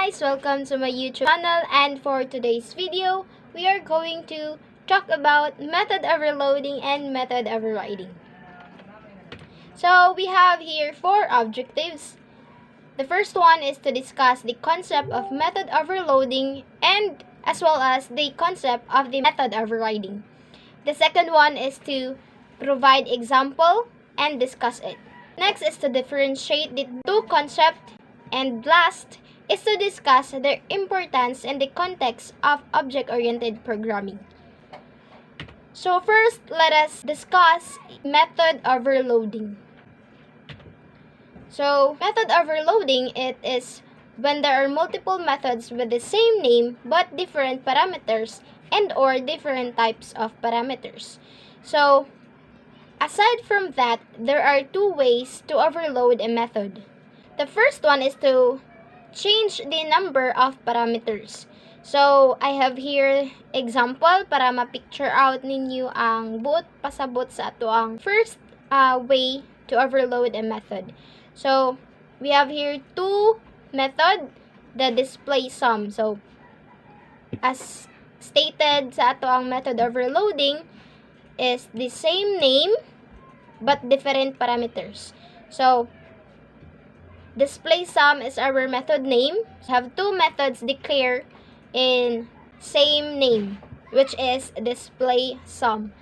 guys! Welcome to my YouTube channel, and for today's video, we are going to talk about method overloading and method overriding. So, we have here 4 objectives. The first one is to discuss the concept of method overloading and as well as the concept of the method overriding. The second one is to provide example and discuss it. Next is to differentiate the two concepts, and last is to discuss their importance in the context of object-oriented programming. So first, let us discuss method overloading. So, method overloading, it is when there are multiple methods with the same name but different parameters and or different types of parameters. So, aside from that, there are 2 ways to overload a method. The first one is to change the number of parameters. So, I have here example para ma-picture out ninyo ang buot pasabot sa ato ang first way to overload a method. So, we have here 2 method, the display sum. So, as stated sa ato ang method overloading is the same name but different parameters. So, display sum is our method name. We have 2 methods declared in same name, which is display sum,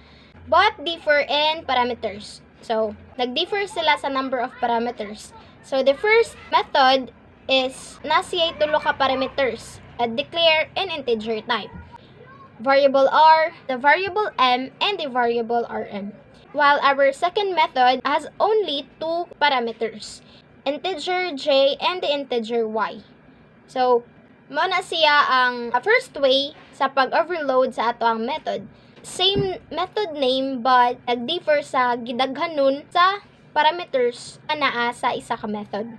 but differ in parameters. So, nag-differ sila sa number of parameters. So, the first method is nasiyay 3 ka parameters at declare in integer type. Variable r, the variable m, and the variable rm. While our second method has only 2 parameters, integer j and the integer y. So, mo na siya ang first way sa pag-overload sa ato ang method. Same method name but nag-differ sa gidaghanon sa parameters na naa sa isa ka method.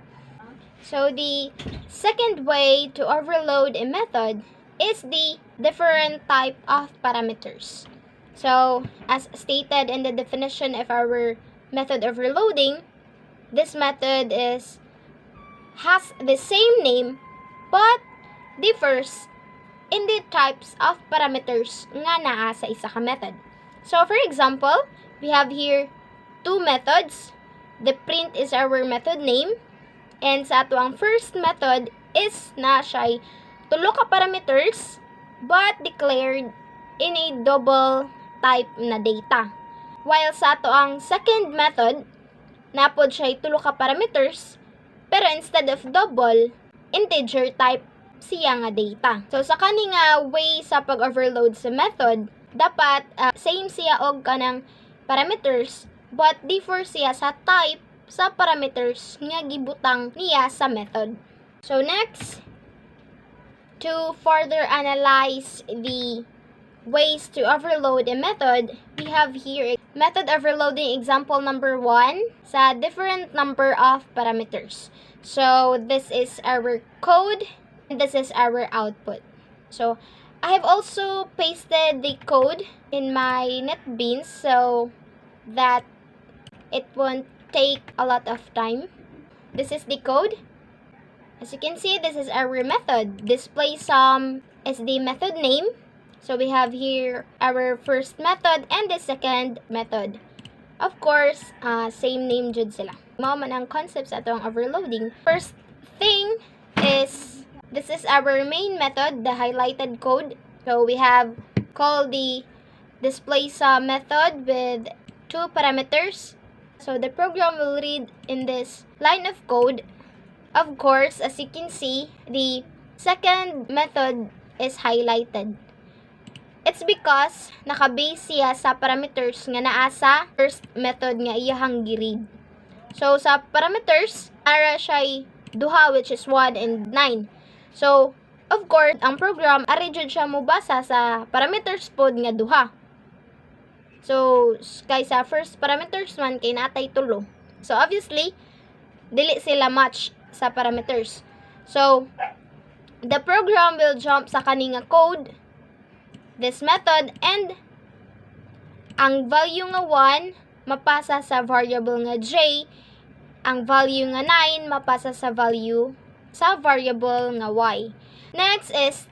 So, the second way to overload a method is the different type of parameters. So, as stated in the definition of our method overloading, this method has the same name but differs in the types of parameters nga naa sa isa ka method. So, for example, we have here 2 methods. The print is our method name, and sa ato ang first method is na siya 3 ka parameters but declared in a double type na data. While sa ato ang second method, napod siya 3 ka parameters pero instead of double, integer type siya nga data. So, sa kani nga way sa pag-overload sa method, dapat same siya og kanang parameters but differ siya sa type sa parameters nga gibutang niya sa method. So, next, to further analyze the ways to overload a method, we have here method overloading example number 1 sa different number of parameters. So, this is our code. This is our output. So, I have also pasted the code in my NetBeans so that it won't take a lot of time. This is the code. As you can see, this is our method. Display sum is the method name. So, we have here our first method and the second method. Of course, same name jud sila. Mao man ang concept sa atong overloading. First thing is, this is our main method, the highlighted code. So, we have called the display sum method with 2 parameters. So, the program will read in this line of code. Of course, as you can see, the second method is highlighted. It's because naka-base siya sa parameters nga naa sa first method nga iyahang gi-read. So, sa parameters, ara siya 2 which is 1 and 9. So, of course, ang program, ari jud siya mobasa sa parameters pod nga 2. So, kay sa first parameters man, kay natay 3. So, obviously, dili sila match sa parameters. So, the program will jump sa kaninga code, this method, and ang value nga 1, mapasa sa variable nga j, ang value nga 9, mapasa sa value sa variable nga y. Next is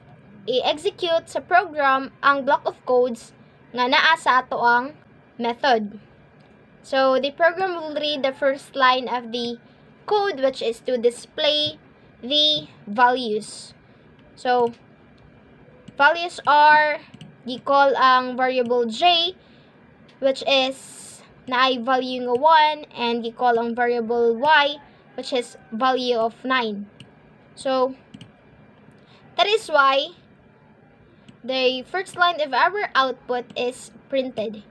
i-execute sa program ang block of codes nga naa sa ato ang method. So the program will read the first line of the code, which is to display the values. So values are gi-call ang variable j, which is naay value nga 1, and gi-call ang variable y, which is value of 9. So that is why the first line of our output is printed.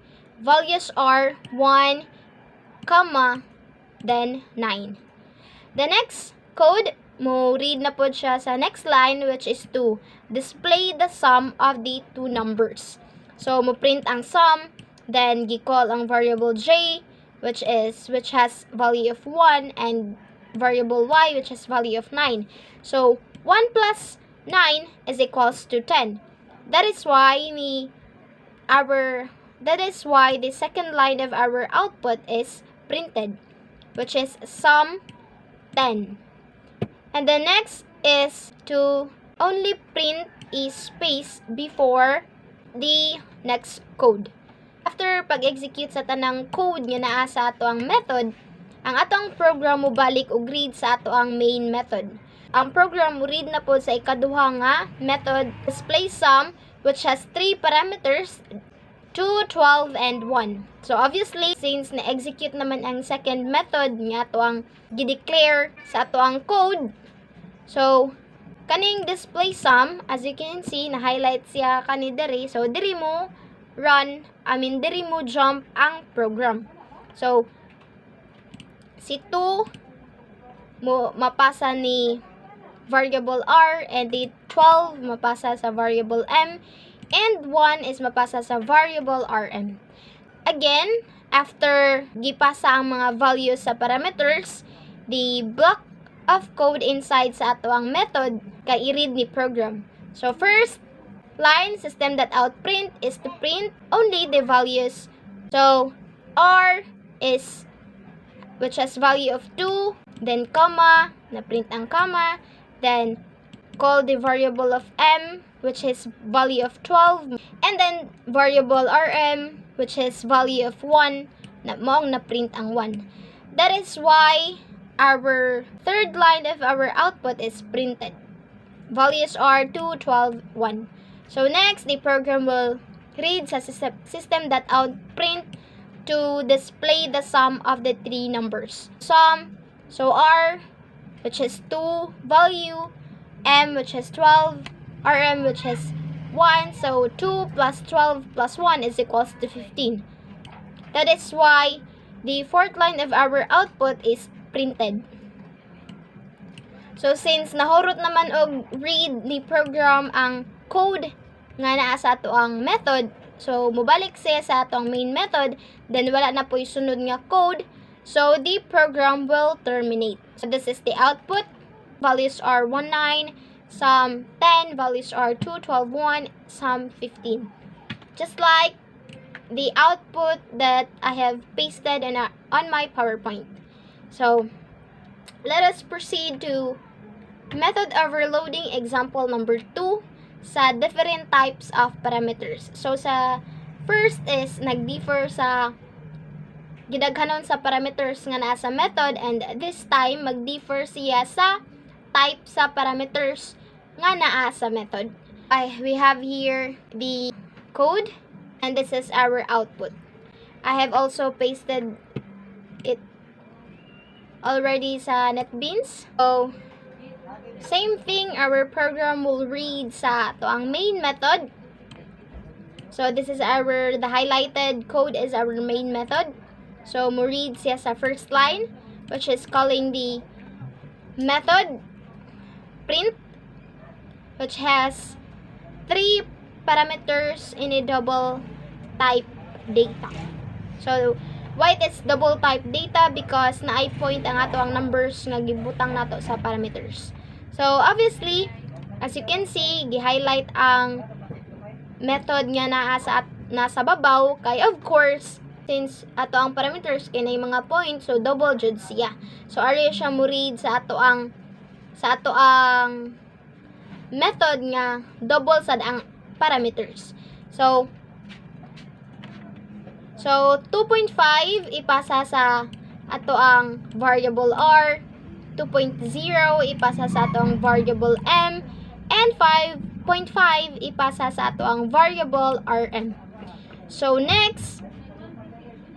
Values are 1, then 9. The next code, mo read na po siya sa next line, which is to display the sum of the two numbers. So mo print ang sum, then gi-call ang variable j, which has value of 1, and variable y, which has value of 9. So 1 plus 9 is equals to 10. That is why the second line of our output is printed, which is sum 10. And the next is to only print a space before the next code. After pag-execute sa tanang code nga naa sa ato ang method, ang atong program mo balik og read sa ato ang main method. Ang program mo read na po sa ikaduha nga method, display sum, which has 3 parameters, 2, 12, and 1. So obviously, since na-execute naman ang second method nga ato ang gi-declare sa ato ang code, so kaning display sum, as you can see, na-highlight siya kani diri. So diri mo jump ang program. So si 2 mo mapasa ni variable r, and the 12 mapasa sa variable m, and 1 is mapasa sa variable rm. Again, after gipasa ang mga values sa parameters, the block of code inside sa ato ang method kay i-read ni program. So first line, system.out_print is to print only the values. So r is which has value of 2, then comma, na print ang comma, then call the variable of m, which is value of 12, and then variable rm, which is value of 1, na maong na print ang 1. That is why our third line of our output is printed. Values are 2, 12, 1. So next, the program will read sa system.out_print to display the sum of the three numbers. Sum, so r, which is 2, value, m, which is 12, rm, which is 1. So 2 plus 12 plus 1 is equals to 15. That is why the fourth line of our output is printed. So since nahurot naman og read ni program ang code nga naa sa ato ang method, so mubalik siya sa atong main method, then wala na po yung sunod nga code, so the program will terminate. So this is the output. Values are 1, 9, sum 10, values are 2, 12, 1, sum 15. Just like the output that I have pasted on my PowerPoint. So let us proceed to method overloading example number 2 sa different types of parameters. So sa first is nag-differ sa gidaghanon sa parameters nga naa sa method, and this time mag-differ siya sa type sa parameters nga naa sa method. We have here the code, and this is our output. I have also pasted it already sa NetBeans. So same thing, our program will read sa to ang main method. So this is the highlighted code is our main method. So mo read siya sa first line, which is calling the method print, which has 3 parameters in a double type data. So why it is double type data? Because naay point ang ato ang numbers nga gibutang nato sa parameters. So obviously, as you can see, gi-highlight ang method nga nasa babaw, kay of course since ato ang parameters kay nay mga points, so double jud siya. So ari siya mo read sa ato ang sa ato ang method nga double sad ang parameters. So 2.5 ipasa sa ato ang variable r, 2.0 ipasa sa ato ang variable m, and 5.5 ipasa sa ato ang variable rm. So next,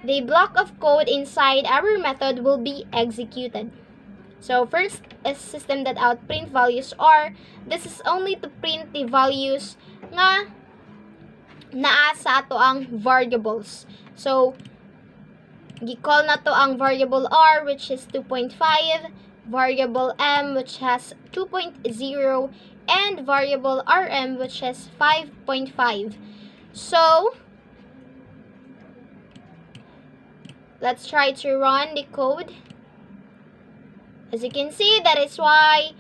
the block of code inside our method will be executed. So first is system.out print values r. This is only to print the values nga naa sa ato ang variables. So gi-call na to ang variable r, which is 2.5, variable m, which has 2.0, and variable rm, which has 5.5. So let's try to run the code. As you can see, that is why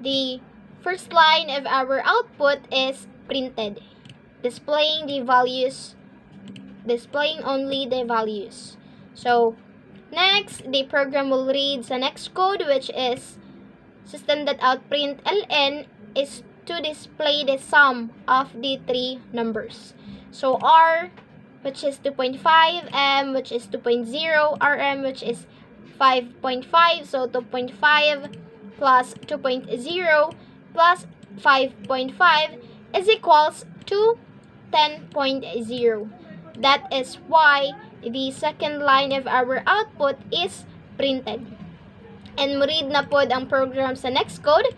the first line of our output is printed, displaying the values, displaying only the values. So next, the program will read the next code, which is system.out.println is to display the sum of the three numbers. So r, which is 2.5, m, which is 2.0, rm, which is 5.5. So 2.5 plus 2.0 plus 5.5 is equals to 10.0. That is why the second line of our output is printed. And read na pod ang program sa next code,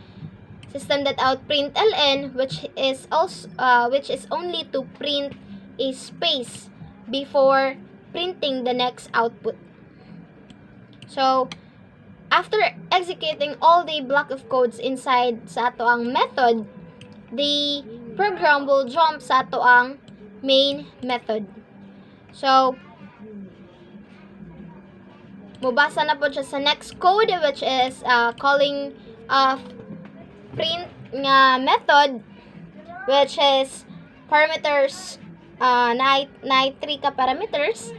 system.out.println, which is only to print a space before printing the next output. So after executing all the block of codes inside sa ato ang method, the program will jump sa ato ang main method. So mubasa na po siya sa next code, which is calling of print nga method, which is parameters, na 3 ka parameters,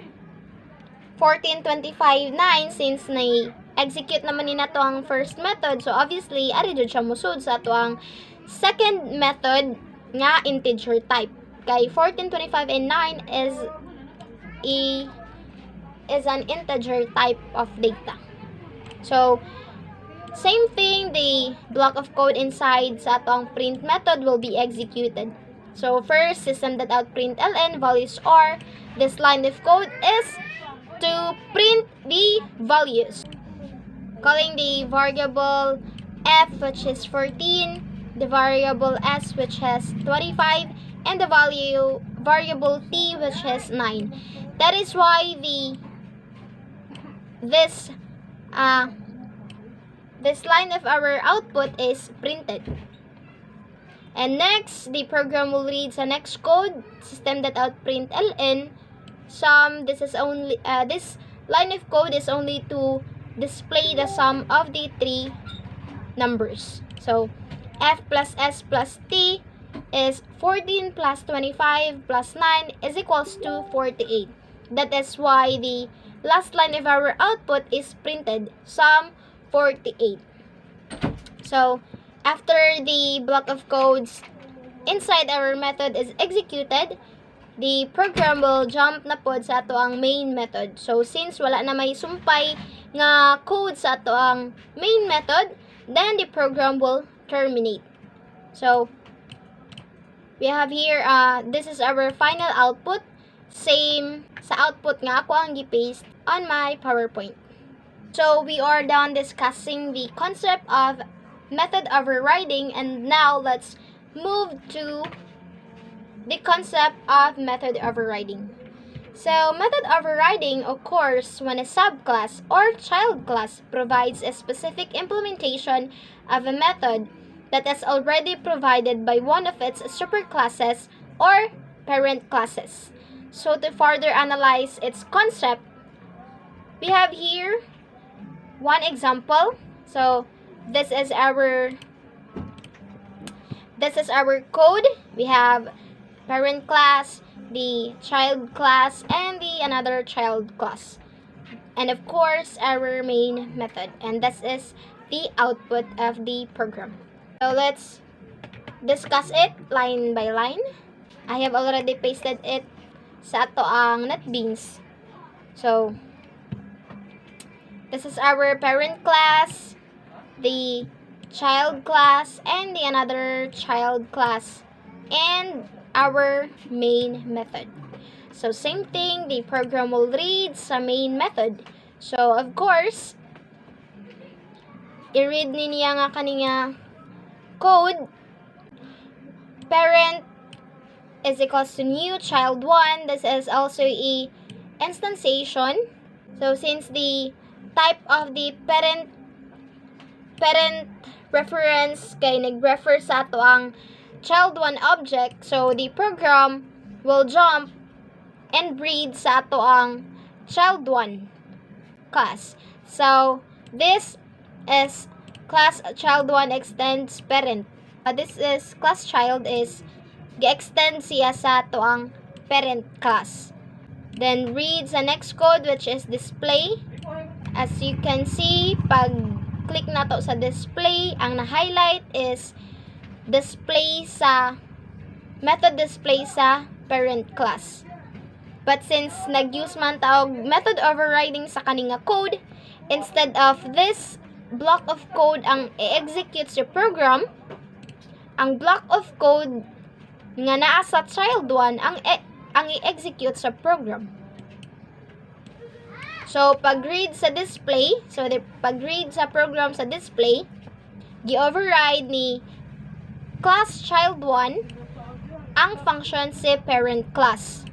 14, 25, 9, since na-execute naman ni nato ang first method. So obviously ari jud siya musud sa ato ang second method nga integer type. Kay 14, 25, and 9 is an integer type of data. So same thing, the block of code inside sa atong print method will be executed. So first, system.out.println values r. This line of code is to print the values, calling the variable f, which is 14, the variable s, which has 25, and the variable t, which has 9. That is why this line of our output is printed. And next, the program will read the next code, system.out.println sum. This line of code is only to display the sum of the three numbers. So f plus s plus t is 14 plus 25 plus 9 is equals to 48. That is why the last line of our output is printed, sum 48. So after the block of codes inside our method is executed, the program will jump na pod sa ato ang main method. So since wala na may sumpay nga code sa ato ang main method, then the program will terminate. So we have here, this is our final output. Same sa output nga ako ang gi-paste on my PowerPoint. So we are done discussing the concept of method overriding, and now let's move to the concept of method overriding. So method overriding occurs when a subclass or child class provides a specific implementation of a method that is already provided by one of its superclasses or parent classes. So to further analyze its concept, we have here one example. So this is our code. We have parent class, the child class, and the another child class, and of course our main method. And this is the output of the program. So let's discuss it line by line. I have already pasted it sa ato ang NetBeans. So, this is our parent class, the child class, and the another child class, and our main method. So, same thing, the program will read sa main method. So, of course, i-read niya nga kaniya code. Parent is equals to new child 1. This is also a instantiation. So, since the type of the parent reference kay nag-refer sa ato ang child 1 object, so the program will jump and read sa ato ang child 1 class. So, this is class child 1 extends parent. This is class child is gi-extend siya sa ato ang parent class. Then read sa next code which is display. As you can see, pag click na to sa display, ang na-highlight is display sa method display sa parent class. But since nag-use man taog method overriding sa kaninga code, instead of this block of code ang i-execute sa program, ang block of code nga naa sa child 1 ang i-execute sa program. So, pag-read sa display, pag-read sa program sa display, gi-override ni class child 1 ang function sa parent class.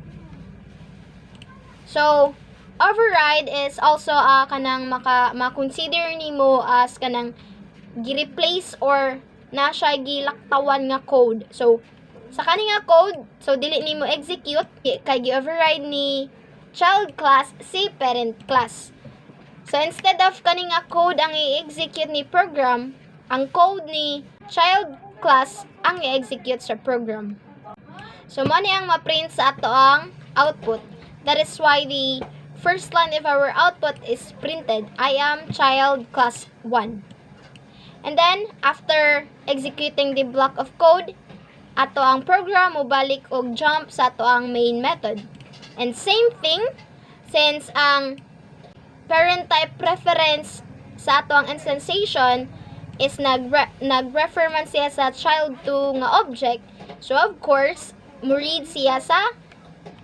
So, override is also kanang ma-consider nimo as kanang gi-replace or na siya gilaktawan nga code. So, sa kaninga code, so dili nimo execute kay gi-override ni child class si parent class. So, instead of kaninga code ang i-execute ni program, ang code ni child class ang i-execute sa program. So, mani ang ma-print sa ato ang output. That is why the first line of our output is printed. I am child class 1. And then, after executing the block of code, ato ang program mo balik og jump sa ato ang main method. And same thing, since ang parent type preference sa ato ang instantiation is nag-refer man siya sa child 2 nga object, so of course, mo read siya sa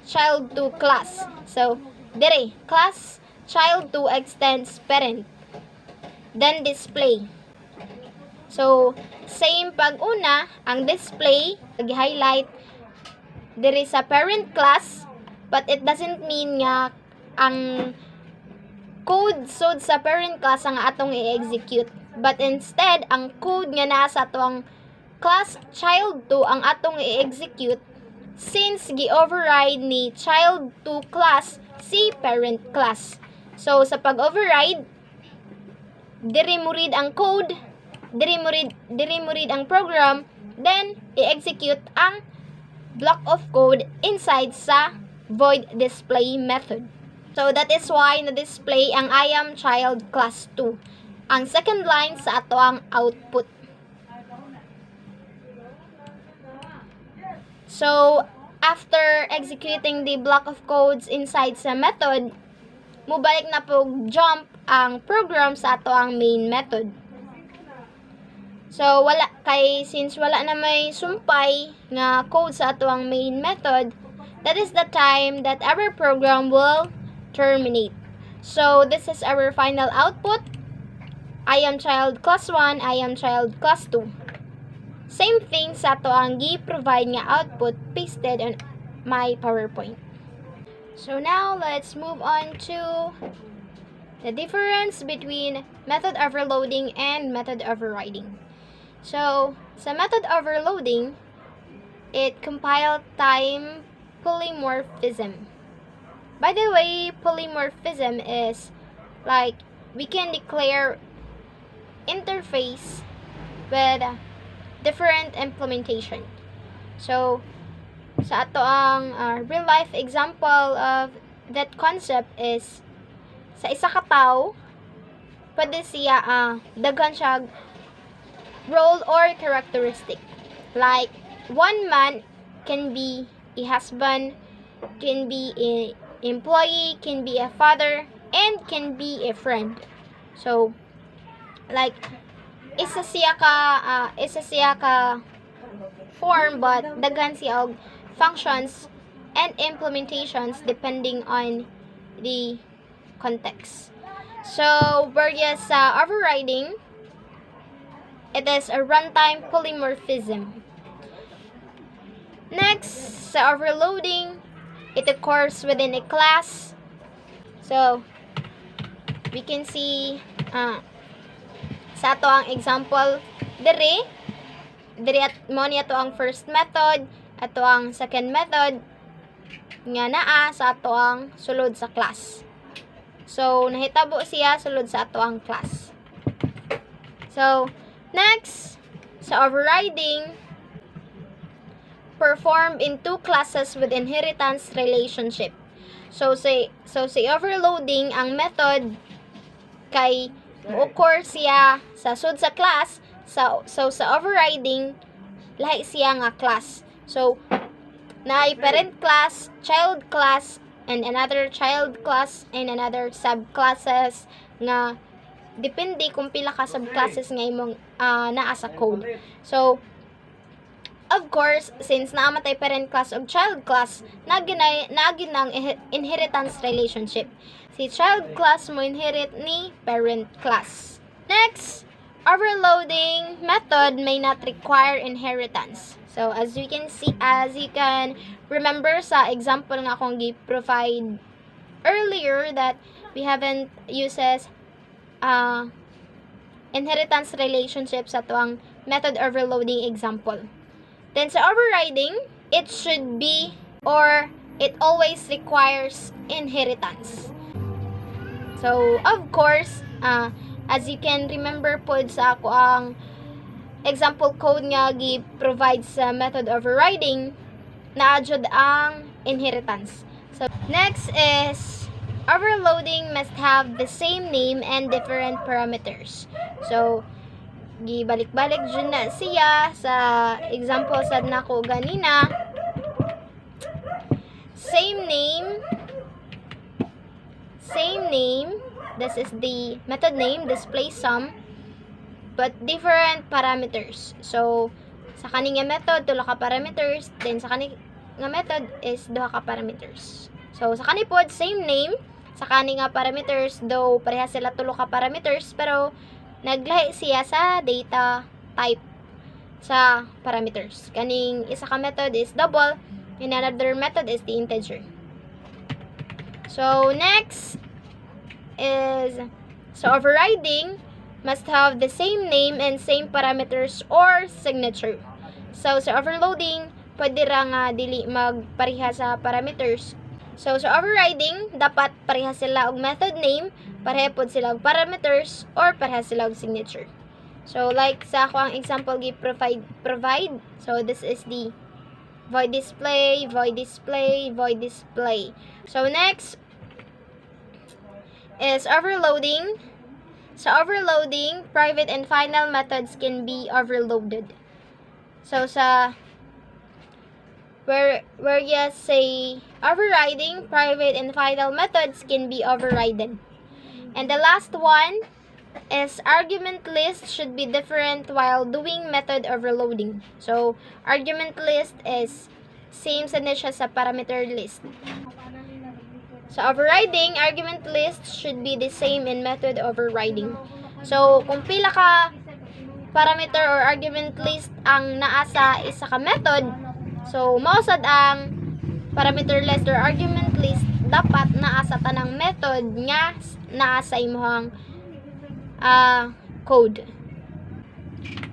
child 2 class. So, dire, class child 2 extends parent. Then display. So, same pag una, ang display, nag-highlight dire sa parent class, but it doesn't mean nga ang code sud sa parent class ang atong i-execute. But instead, ang code nga nasa atong class child 2 ang atong i-execute since gi-override ni child 2 class si parent class. So, sa pag-override, diri mo read ang code, diri mo read ang program, then i-execute ang block of code inside sa void display method. So, that is why na-display ang I am child class 2. Ang second line sa ato ang output. So, after executing the block of codes inside sa method, mubalik na po jump ang program sa ato ang main method. So, since wala na may sumpay nga code sa ato ang main method, that is the time that our program will terminate. So, this is our final output. I am child class 1, I am child class 2. Same thing sa ato ang gi-provide nga output pasted on my PowerPoint. So, now let's move on to the difference between method overloading and method overriding. So, sa method overloading, it compile time polymorphism. By the way, polymorphism is like we can declare interface with different implementation. So, sa ato ang real life example of that concept is sa isa ka tawo pwede siya, daghan siya role or characteristic. Like, one man can be a husband, can be a employee, can be a father, and can be a friend. So, like, isa siya ka form, but daghan siya og functions and implementations depending on the context. So, whereas sa overriding, it is a runtime polymorphism. Next, sa overloading, it occurs within a class. So, we can see sa ato ang example diri at mo ni ato ang first method, ato ang second method nga naa sa ato ang sulod sa class. So, nahitabo siya sulod sa ato ang class. So, next, sa overriding, performed in two classes with inheritance relationship. So, sa overloading, ang method kay occur siya sa sud sa class. So sa overriding, lahi siya nga class. So, naay parent class, child class, and another child class, and another subclasses nga depende kung pila ka subclasses nga imong naa sa code. So, of course, since naamatay parent class o child class, naagin ang inheritance relationship. Si child class mo inherit ni parent class. Next, overloading method may not require inheritance. So, as you can remember sa example nga akong gi-provide earlier that we haven't uses inheritance relationship sa tuang method overloading example. Then, sa overriding, it should be or it always requires inheritance. So, of course, as you can remember po sa ako ang example code nga gi-provide sa method overriding, na-adjud ang inheritance. So, next is, overloading must have the same name and different parameters. So, gibalik-balik dyan na siya sa example sa nako ganina. Same name, this is the method name, display sum, but different parameters. So, sa kaning method, tulo ka parameters, then sa kaning nga method is duha ka parameters. So, sa kaning pod, same name, sa kaning nga parameters, though pareha sila tulo ka parameters, pero naglahi siya sa data type sa parameters. Kaning isa ka method is double, and another method is the integer. So, next is, so overriding must have the same name and same parameters or signature. So, sa overloading, pwede ra nga dili magpareha sa parameters. So, sa overriding, dapat pareha sila og method name, pareha pod sila og parameters, or pareha sila og signature. So, like sa ako ang example provide. So, this is the void display, void display, void display. So, next is overloading. Sa overloading, private and final methods can be overloaded. So, sa whereas say overriding, private and final methods can be overridden. And the last one is argument list should be different while doing method overloading. So, argument list is same sa siya sa parameter list. So, overriding, argument list should be the same in method overriding. So, kung pila ka parameter or argument list ang naa sa isa ka method, so, mausad ang parameter list or argument list dapat naa sa tanang method nga naa sa imong code.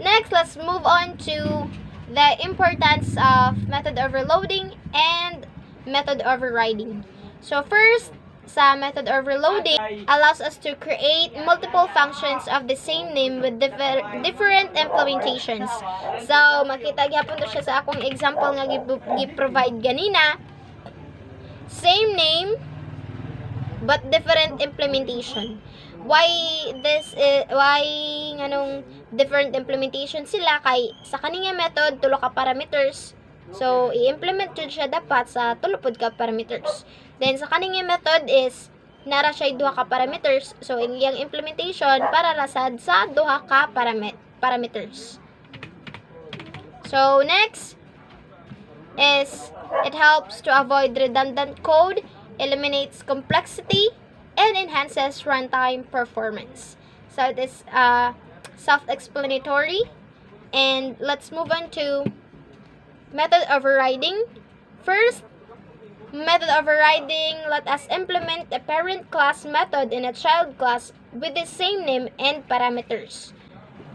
Next, let's move on to the importance of method overloading and method overriding. So, first, sa method overloading allows us to create multiple functions of the same name with different implementations. So, makita gyapon to siya sa akong example nga gi-provide ganina. Same name but different implementation. why nganong different implementation sila kay sa kaning method tulo ka parameters. So i-implement jud siya dapat sa tulo pod ka parameters. Then sa kaning method is nara siya duha ka parameters. So iyang implementation para rasad sa duha ka parameters. So next is it helps to avoid redundant code, eliminates complexity, and enhances runtime performance. So it is self-explanatory. And let's move on to method overriding. First, method overriding, let us implement a parent class method in a child class with the same name and parameters.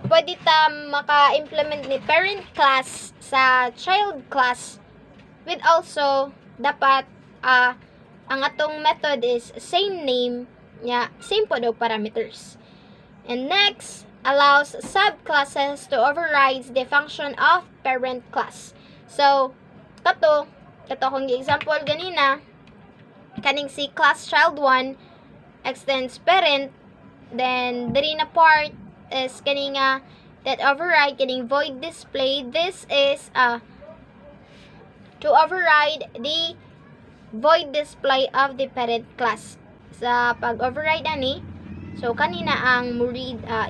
Pwede ta maka-implement ni parent class sa child class with also dapat ang atong method is same name, same po daw parameters. And next, allows subclasses to override the function of parent class. So, kato akong example ganina, kaning si class child 1 extends parent, then diri na part is kaninga that override kaning void display. This is to override the void display of the parent class. Sa pag-override ani, so kanina ang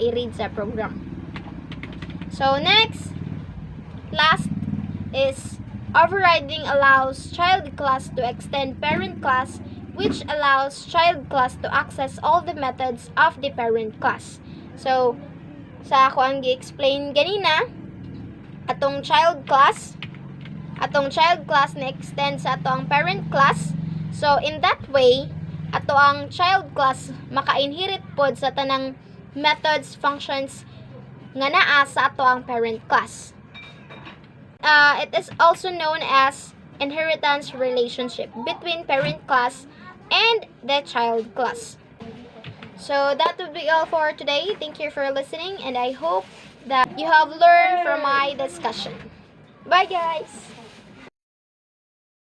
i-read sa program. So next, last is overriding allows child class to extend parent class, which allows child class to access all the methods of the parent class. So sa ako ang gi-explain ganina, atong child class na extend sa ato ang parent class. So in that way, ato ang child class maka-inherit pod sa tanang methods, functions nga naa sa ato ang parent class. It is also known as inheritance relationship between parent class and the child class. So that would be all for today. Thank you for listening, and I hope that you have learned from my discussion. Bye guys!